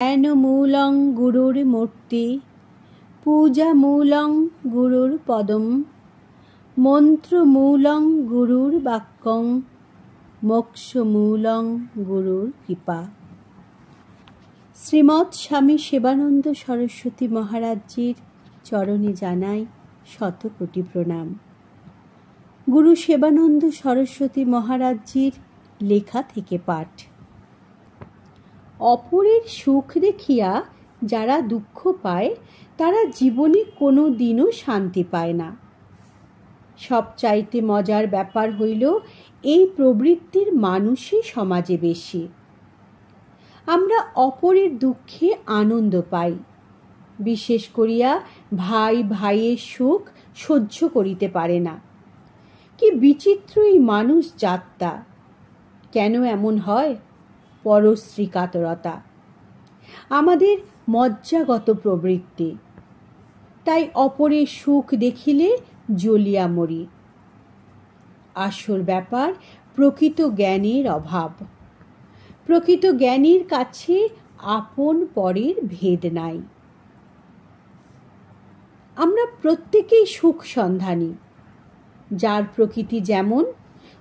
ধ্যানমূলং গুরুর মূর্তি, পূজামূলং গুরুর পদম, মন্ত্রমূলং গুরুর বাক্যং, মোক্ষমূলং গুরুর কৃপা। শ্রীমৎ স্বামী সেবানন্দ সরস্বতী মহারাজজির চরণে জানাই শতকোটি প্রণাম। গুরু সেবানন্দ সরস্বতী মহারাজজির লেখা থেকে পাঠ। অপরের সুখ দেখিয়া যারা দুঃখ পায় তারা জীবনে কোনো দিনও শান্তি পায় না। সবচাইতে মজার ব্যাপার হইল এই প্রবৃত্তির মানুষই সমাজে বেশি। আমরা অপরের দুঃখে আনন্দ পাই, বিশেষ করিয়া ভাই ভাইয়ের সুখ সহ্য করিতে পারে না। কি বিচিত্র এই মানুষ জাতটা! কেন এমন হয়? পরশ্রী কাতরতা আমাদের মজ্জাগত প্রবৃত্তি। তাই অপরের সুখ দেখিলে জ্বলিয়া মরি। আসল ব্যাপার প্রকৃত জ্ঞানের অভাব। প্রকৃত জ্ঞানীর কাছে আপন পরের ভেদ নাই। আমরা প্রত্যেকেই সুখ সন্ধানী। যার প্রকৃতি যেমন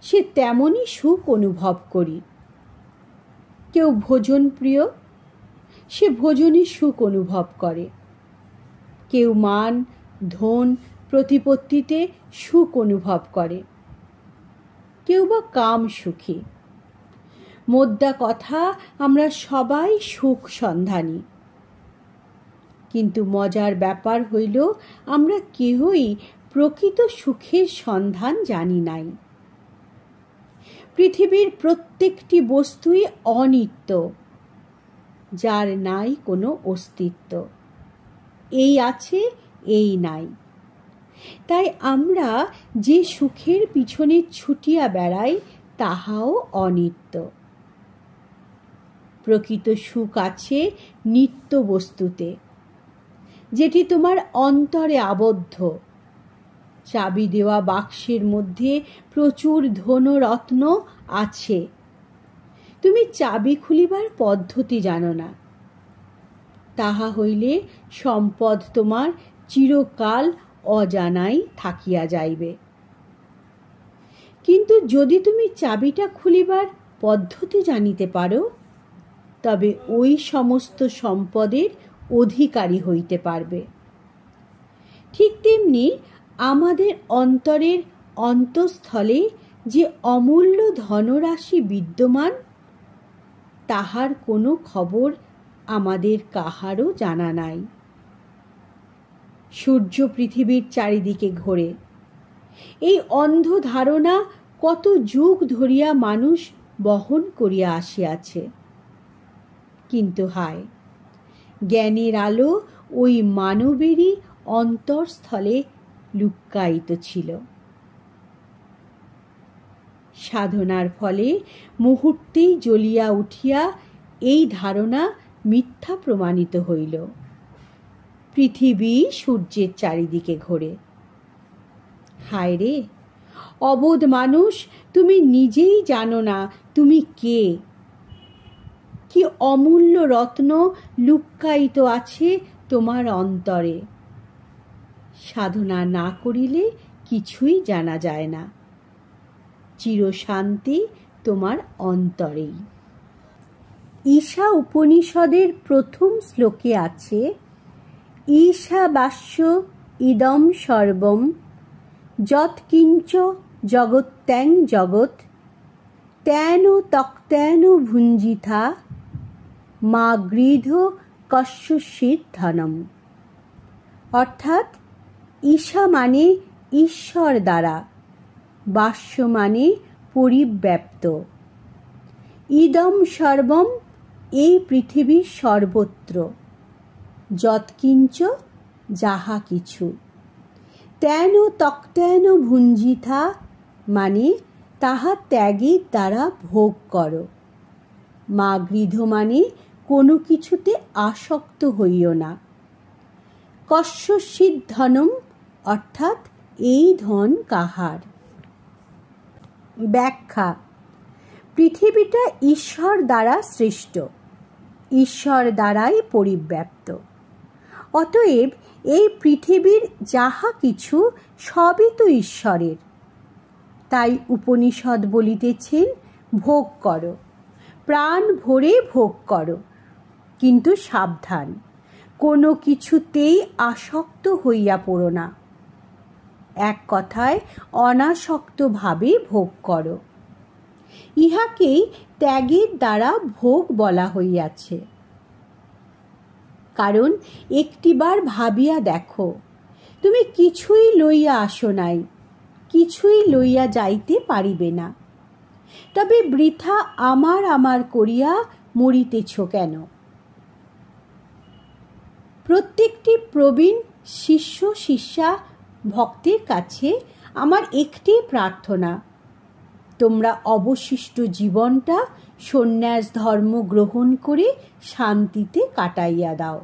সে তেমনই সুখ অনুভব করি। কেউ ভোজন প্রিয়, সে ভোজনে সুখ অনুভব করে। কেউ মান, ধন, প্রতিপত্তিতে সুখ অনুভব করে। কেউ বা কাম সুখী। মোদ্দা কথা, আমরা সবাই সুখ সন্ধানী। কিন্তু মজার ব্যাপার হইল আমরা কেহই প্রকৃত সুখের সন্ধান জানি নাই। পৃথিবীর প্রত্যেকটি বস্তুই অনিত্য, যার নাই কোনো অস্তিত্ব। এই আছে, এই নাই। তাই আমরা যে সুখের পিছনে ছুটিয়া বেড়াই তাহাও অনিত্য। প্রকৃত সুখ আছে নিত্য বস্তুতে, যেটি তোমার অন্তরে আবদ্ধ। চাবি দেওয়া বাক্সের মধ্যে প্রচুর ধনরত্ন আছে, তুমি চাবি খুলিবার পদ্ধতি জানো না। তাহা হইলে সম্পদ তোমার চিরকাল অজানাই থাকিয়া যাইবে। কিন্তু যদি তুমি চাবিটা খুলিবার পদ্ধতি জানিতে পারো, তবে ওই সমস্ত সম্পদের অধিকারী হইতে পারবে। ঠিক তেমনি আমাদের অন্তরের অন্তঃস্থলে যে অমূল্য ধনরাশি বিদ্যমান, তাহার কোনো খবর আমাদের কাহারও জানা নাই। সূর্য পৃথিবীর চারিদিকে ঘোরে। এই অন্ধ ধারণা কত যুগ ধরিয়া মানুষ বহন করিয়া আসিয়াছে। কিন্তু হায়, জ্ঞানের আলো ওই মানবেরই অন্তঃস্থলে লুক্কায়িত ছিল। সাধনার ফলে মুহূর্তেই জ্বলিয়া উঠিয়া এই ধারণা মিথ্যা প্রমাণিত হইল। পৃথিবী সূর্যের চারিদিকে ঘোরে। হায় রে, অবোধ মানুষ, তুমি নিজেই জানো না তুমি কে। কি অমূল্য রত্ন লুক্কায়িত আছে তোমার অন্তরে। সাধনা না করিলে কিছুই জানা যায় না। চিরশান্তি তোমার অন্তরেই। ঈশা উপনিষদের প্রথম শ্লোকে আছে, ঈশাবাস্য ইদং সর্বং যৎকিঞ্চ জগত্যাং জগৎ তেন তক্তেন ভুঞ্জিথা মা গৃধ কস্যচিৎ ধনম। অর্থাৎ ঈশা মানে ঈশ্বর দ্বারা, বাস্য মানে পরিব্যাপ্ত, ইদং সর্বম এই পৃথিবীর সর্বত্র, যৎকিঞ্চ যাহা কিছু, তেন তক্তেন ভুঞ্জিথা মানে তাহা ত্যাগের দ্বারা ভোগ করো। মা গৃধ মানে কোনো কিছুতে আসক্ত হইও না। কস্যচিৎ ধনম অর্থাৎ এই ধন কাহার। ব্যাখ্যা: পৃথিবীটা ঈশ্বর দ্বারা সৃষ্ট। ঈশ্বর দ্বারাই পরিব্যাপ্ত। অতএব এই পৃথিবীর যাহা কিছু সবই তো ঈশ্বরের। তাই উপনিষদ বলিতেছেন, ভোগ করো, প্রাণ ভরে ভোগ করো, কিন্তু সাবধান, কোনো কিছুতেই আসক্ত হইয়া পড়ো না। এক কথায় অনাসক্তভাবে ভোগ করো। ইহাকেই ত্যাগের দ্বারা ভোগ বলা হইয়াছে। কারণ একটিবার ভাবিয়া দেখো, তুমি কিছুই লইয়া আসো নাই, কিছুই লইয়া যাইতে পারিবে না, তবে বৃথা আমার আমার করিয়া মরিতেছ কেন? প্রত্যেকটি প্রবীণ শিষ্য শিষ্যা ভক্তের কাছে আমার একটি প্রার্থনা, তোমরা অবশিষ্ট জীবনটা সন্ন্যাস ধর্ম গ্রহণ করে শান্তিতে কাটাইয়া দাও।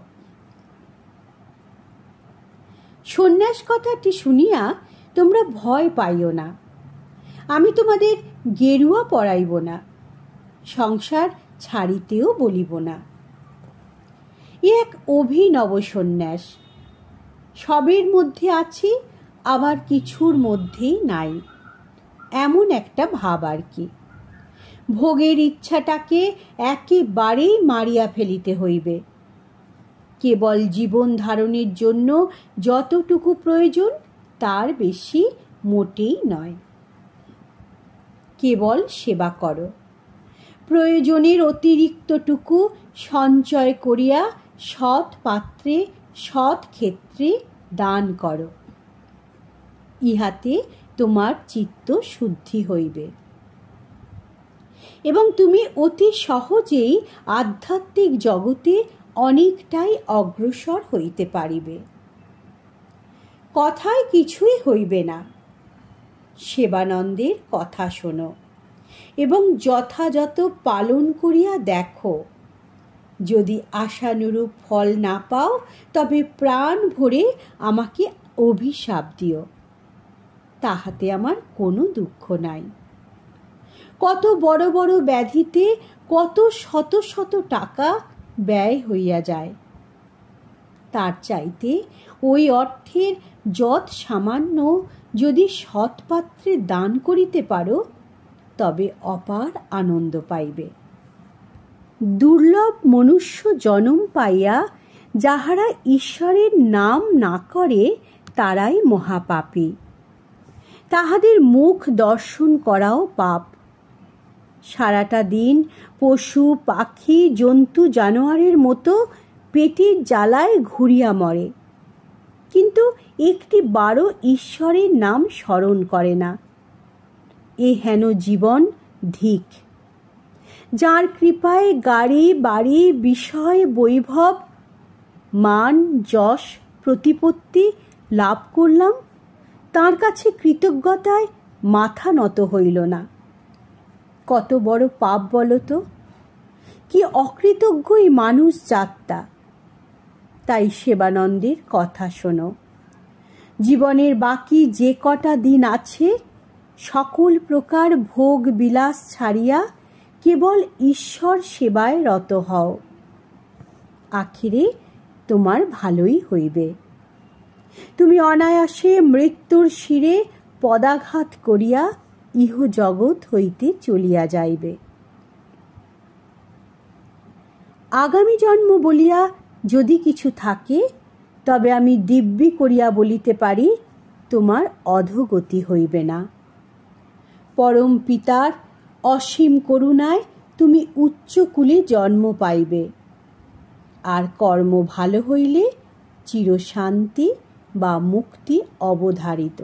সন্ন্যাস কথাটি শুনিয়া তোমরা ভয় পাইও না। আমি তোমাদের গেরুয়া পরাইব না, সংসার ছাড়িতেও বলিব না। এ এক অভিনব সন্ন্যাস। সবের মধ্যে আছি, আবার কিছুর মধ্যেই নাই, এমন একটা ভাব আর কি। ভোগের ইচ্ছাটাকে একেবারেই মারিয়া ফেলিতে হইবে। কেবল জীবন ধারণের জন্য যতটুকু প্রয়োজন তার বেশি মোটেই নয়। কেবল সেবা করো, প্রয়োজনের অতিরিক্তটুকু সঞ্চয় করিয়া সৎ পাত্রে সৎ ক্ষেত্রে দান করো। ইহাতে তোমার চিত্ত শুদ্ধি হইবে এবং তুমি অতি সহজেই আধ্যাত্মিক জগতে অনেকটাই অগ্রসর হইতে পারিবে। কথায় কিছুই হইবে না, সেবানন্দের কথা শোনো এবং যথাযথ পালন করিয়া দেখো। যদি আশানুরূপ ফল না পাও, তবে প্রাণ ভরে আমাকে অভিশাপ দিও, তাহাতে আমার কোনো দুঃখ নাই। কত বড় বড় ব্যাধিতে কত শত শত টাকা ব্যয় হইয়া যায়, তার চাইতে ওই অর্থের যৎ সামান্য যদি সৎপাত্রে দান করিতে পারো, তবে অপার আনন্দ পাইবে। দুর্লভ মনুষ্য জনম পাইয়া যাহারা ঈশ্বরের নাম না করে, তারাই মহাপাপী। তাহাদের মুখ দর্শন করাও পাপ। সারাটা দিন পশু পাখি জন্তু জানোয়ারের মতো পেটের জ্বালায় ঘুরিয়া মরে, কিন্তু একটি বারও ঈশ্বরের নাম স্মরণ করে না। এ হেন জীবন ধিক। যার কৃপায় গাড়ি বাড়ি বিষয় বৈভব মান যশ প্রতিপত্তি লাভ করলাম, তার কাছে কৃতজ্ঞতায় মাথা নত হইল না। কত বড় পাপ বলতো! কি অকৃতজ্ঞই মানুষ জাতটা! তাই সেবানন্দের কথা শোনো। জীবনের বাকি যে কটা দিন আছে, সকল প্রকার ভোগ বিলাস ছাড়িয়া কেবল ঈশ্বর সেবায় রত হও। আখিরে তোমার ভালোই হইবে। তুমি অনায়াসে মৃত্যুর শিরে পদাঘাত করিয়া ইহ জগৎ হইতে চলিয়া যাইবে। আগামী জন্ম বলিয়া যদি কিছু থাকে, তবে আমি দিব্যি করিয়া বলিতে পারি, তোমার অধোগতি হইবে না। পরম পিতার অসীম করুণায় তুমি উচ্চকুলে জন্ম পাইবে, আর কর্ম ভালো হইলে চিরশান্তি বা মুক্তি অবধারিত।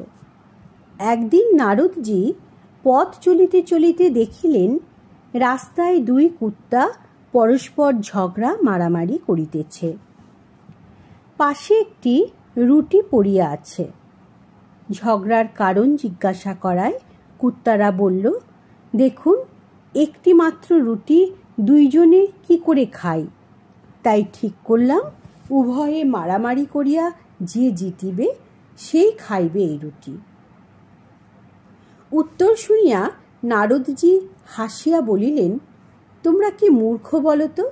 একদিন নারদজি পথ চলিতে চলিতে দেখিলেন, রাস্তায় দুই কুত্তা পরস্পর ঝগড়া মারামারি করিতেছে। পাশে একটি রুটি পড়িয়া আছে। ঝগড়ার কারণ জিজ্ঞাসা করায় কুত্তারা বলল, দেখুন, একটি মাত্র রুটি দুইজনে কি করে খাই, তাই ঠিক করলাম উভয়ে মারামারি করিয়া যে জিতিবে সেই খাইবে এই রুটি। উত্তর শুনিয়া নারদজি হাসিয়া বলিলেন, তোমরা কি মূর্খ বলো তো?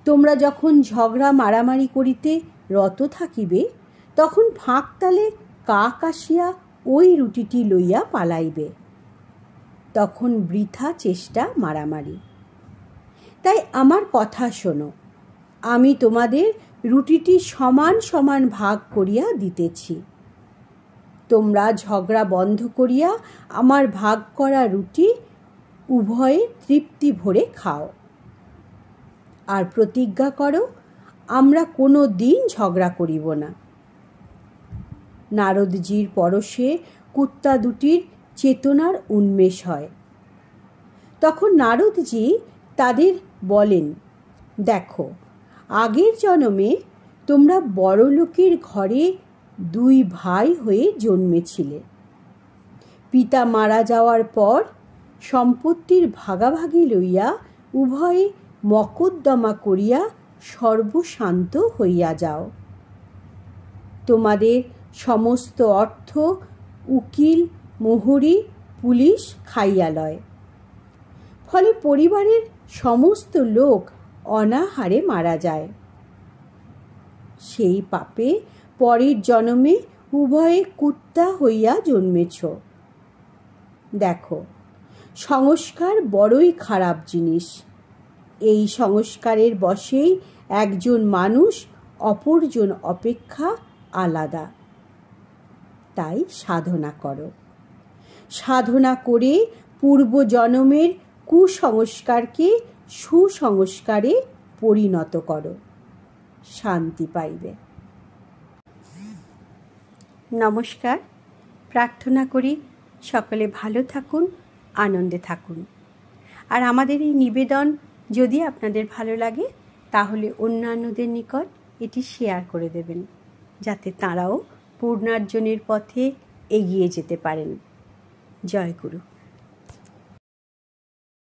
তোমরা যখন ঝগড়া মারামারি করিতে রত থাকিবে, তখন ফাঁকতালে কাক আসিয়া ওই রুটিটি লইয়া পালাইবে। তখন বৃথা চেষ্টা মারামারি। তাই আমার কথা শোনো, আমি তোমাদের রুটিটি সমান সমান ভাগ করিয়া দিতেছি। তোমরা ঝগড়া বন্ধ করিয়া আমার ভাগ করা রুটি উভয়ে তৃপ্তি ভরে খাও। আর প্রতিজ্ঞা করো, আমরা কোনো দিন ঝগড়া করিব না। নারদজির পরশে কুত্তা দুটির চেতনার উন্মেষ হয়। তখন নারদজি তাদের বলেন, দেখো, আগের জন্মে তোমরা বড়লোকের ঘরে দুই ভাই হয়ে জন্মেছিলে। পিতা মারা যাওয়ার পর সম্পত্তির ভাগাভাগি লইয়া উভয়ে মকদ্দমা করিয়া সর্বশান্ত হইয়া যাও। তোমাদের সমস্ত অর্থ উকিল, মোহরি, পুলিশ খাইয়া লয়। ফলে পরিবারের সমস্ত লোক অনাহারে মারা যায়। সেই পাপে পরের জন্মে উভয়ে কুত্তা হইয়া জন্মেছ। দেখো, সংস্কার বড়ই খারাপ জিনিস। এই সংস্কারের বশেই একজন মানুষ অপরজন অপেক্ষা আলাদা। তাই সাধনা করো। সাধনা করে পূর্বজন্মের কুসংস্কারকে সুসংস্কারে পরিণত করো, শান্তি পাইবে। নমস্কার। প্রার্থনা করি সকলে ভালো থাকুন, আনন্দে থাকুন। আর আমাদের এই নিবেদন যদি আপনাদের ভালো লাগে, তাহলে অন্যান্যদের নিকট এটি শেয়ার করে দেবেন, যাতে তাঁরাও পূর্ণার্জনের পথে এগিয়ে যেতে পারেন। জয় গুরু।